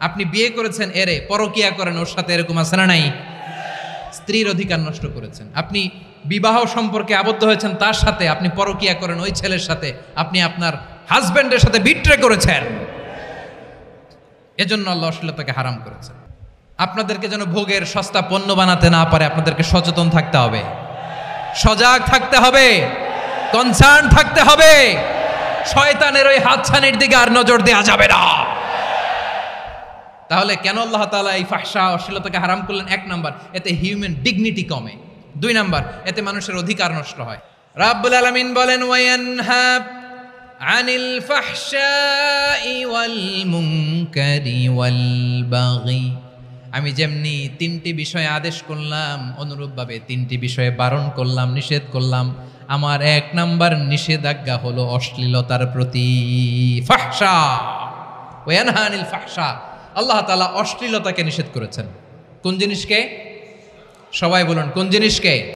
আপনি বিয়ে করেছেন এরে, পরকিয়া করেন ওর সাথে, এরকম আছে না নাই? স্ত্রীর অধিকার নষ্ট করেছেন। আপনি বিবাহ সম্পর্কে আবদ্ধ হয়েছেন তার সাথে, আপনি পরকিয়া করেন ওই ছেলের সাথে, আপনি আপনার হাজবেন্ডের সাথে বিট্রে করেছেন। এজন্য আল্লাহ অশ্লীলতাকে হারাম করেছেন। আপনাদেরকে যেন ভোগের সস্তা পণ্য বানাতে না পারে, আপনাদেরকে সচেতন থাকতে হবে, সজাগ থাকতে হবে, কনসার্ন থাকতে হবে। শয়তানের ওই হাতছানির দিকে আর নজর দেওয়া যাবে না। তাহলে কেন আল্লাহ তাআলা এই ফাহশা অশ্লীলতাকে হারাম করলেন? 1 নাম্বার, এতে হিউম্যান ডিগনিটি কমে। 2 নাম্বার, এতে মানুষের অধিকার নষ্ট হয়। রাব্বুল আলামিন বলেন, ওয়ায়ানহা আনিল ফাহশাই ওয়াল মুনকারি ওয়াল বাগি। আমি যেমনি 3টি বিষয়ে আদেশ করলাম, অনুরূপভাবে 3টি বিষয়ে বারণ করলাম, নিষেধ করলাম। আমার 1 নাম্বার নিষেধাজ্ঞা হলো অশ্লীলতার প্রতি। ফাহশা, ওয়ায়ানহা আনিল ফাহশা, আল্লাহ তাআলা অশ্লীলতাকে নিষেধ করেছেন। কোন জিনিসকে? সবাই বলুন, কোন জিনিসকে?